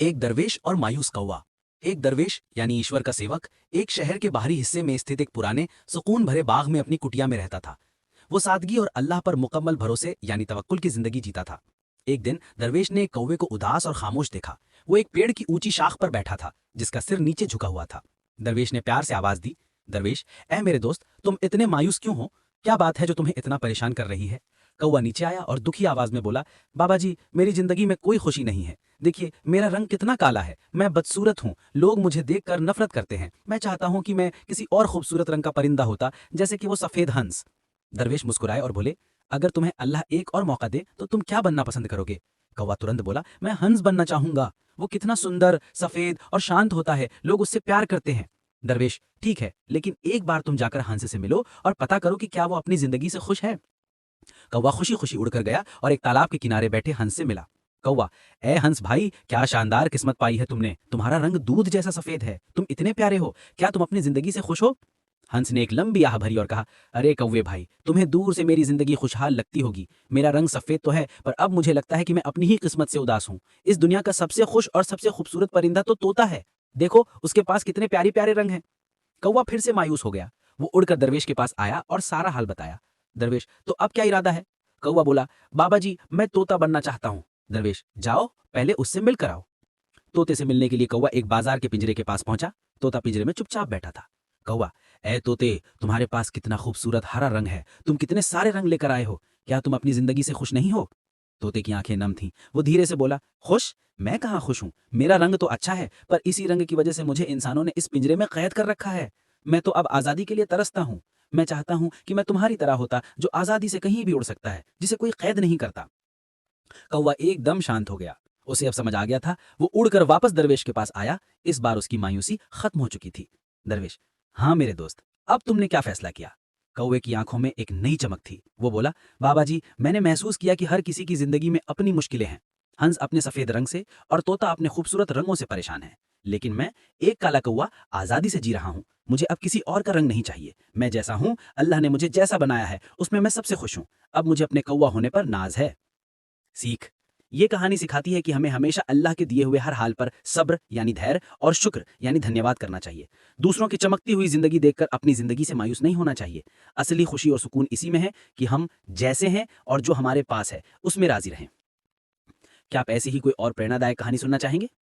एक दरवेश और मायूस कौवा। एक दरवेश यानी ईश्वर का सेवक एक शहर के बाहरी हिस्से में स्थित एक पुराने सुकून भरे बाग में अपनी कुटिया में रहता था। वो सादगी और अल्लाह पर मुकम्मल भरोसे यानी तवक्कुल की जिंदगी जीता था। एक दिन दरवेश ने एक कौवे को उदास और खामोश देखा। वो एक पेड़ की ऊंची शाख पर बैठा था जिसका सिर नीचे झुका हुआ था। दरवेश ने प्यार से आवाज दी, दरवेश, ए मेरे दोस्त, तुम इतने मायूस क्यों हो? क्या बात है जो तुम्हें इतना परेशान कर रही है? कौवा नीचे आया और दुखी आवाज में बोला, बाबा जी, मेरी जिंदगी में कोई खुशी नहीं है। देखिए, मेरा रंग कितना काला है, मैं बदसूरत हूँ, लोग मुझे देखकर नफरत करते हैं। मैं चाहता हूँ कि मैं किसी और खूबसूरत रंग का परिंदा होता, जैसे कि वो सफेद हंस। दरवेश मुस्कुराए और बोले, अगर तुम्हें अल्लाह एक और मौका दे तो तुम क्या बनना पसंद करोगे? कौवा तुरंत बोला, मैं हंस बनना चाहूंगा। वो कितना सुंदर, सफेद और शांत होता है, लोग उससे प्यार करते हैं। दरवेश, ठीक है, लेकिन एक बार तुम जाकर हंस से मिलो और पता करो कि क्या वो अपनी जिंदगी से खुश है। कौवा खुशी खुशी उड़कर गया और एक तालाब के किनारे बैठे हंस से मिला। कौवा, ए हंस भाई, क्या शानदार किस्मत पाई है तुमने, तुम्हारा रंग दूध जैसा सफेद है, तुम इतने प्यारे हो, क्या तुम अपनी जिंदगी से खुश हो? हंस ने एक लंबी आह भरी और कहा, अरे कौवे भाई, तुम्हें दूर से मेरी जिंदगी खुशहाल लगती होगी। मेरा रंग सफेद तो है, पर अब मुझे लगता है कि मैं अपनी ही किस्मत से उदास हूँ। इस दुनिया का सबसे खुश और सबसे खूबसूरत परिंदा तो तोता है। देखो उसके पास कितने प्यारे प्यारे रंग हैं। कौवा फिर से मायूस हो गया। वो उड़कर दरवेश के पास आया और सारा हाल बताया। दरवेश, तो अब क्या इरादा है? कौवा बोला, बाबा जी, मैं तोता बनना चाहता हूँ। दरवेश, जाओ पहले उससे मिलकर आओ। तोते से मिलने के लिए कौवा एक बाजार के पिंजरे के पास पहुंचा। तोता पिंजरे में चुपचाप बैठा था। कौवा, ए तोते, तुम्हारे पास कितना खूबसूरत हरा रंग है, तुम कितने सारे रंग लेकर आए हो, क्या तुम अपनी जिंदगी से खुश नहीं हो? तोते की आंखें नम थीं। वो धीरे से बोला, खुश? मैं कहाँ खुश हूँ, मेरा रंग तो अच्छा है, पर इसी रंग की वजह से मुझे इंसानों ने इस पिंजरे में कैद कर रखा है। मैं तो अब आजादी के लिए तरसता हूँ। मैं चाहता हूँ कि मैं तुम्हारी तरह होता, जो आजादी से कहीं भी उड़ सकता है, जिसे कोई कैद नहीं करता। कौवा एकदम शांत हो गया। उसे अब समझ आ गया था। वो उड़कर वापस दरवेश के पास आया। इस बार उसकी मायूसी खत्म हो चुकी थी। दरवेश, हाँ मेरे दोस्त, अब तुमने क्या फैसला किया? कौवे की आंखों में एक नई चमक थी। वो बोला, बाबा जी, मैंने महसूस किया कि हर किसी की जिंदगी में अपनी मुश्किलें हैं। हंस अपने सफेद रंग से और तोता अपने खूबसूरत रंगों से परेशान है, लेकिन मैं, एक काला कौवा, आजादी से जी रहा हूँ। मुझे अब किसी और का रंग नहीं चाहिए। मैं जैसा हूँ, अल्लाह ने मुझे जैसा बनाया है, उसमें मैं सबसे खुश हूँ। अब मुझे अपने कौवा होने पर नाज है। सीख, ये कहानी सिखाती है कि हमें हमेशा अल्लाह के दिए हुए हर हाल पर सब्र यानी धैर्य और शुक्र यानी धन्यवाद करना चाहिए। दूसरों की चमकती हुई जिंदगी देखकर अपनी जिंदगी से मायूस नहीं होना चाहिए। असली खुशी और सुकून इसी में है कि हम जैसे हैं और जो हमारे पास है उसमें राजी रहें। क्या आप ऐसी ही कोई और प्रेरणादायक कहानी सुनना चाहेंगे?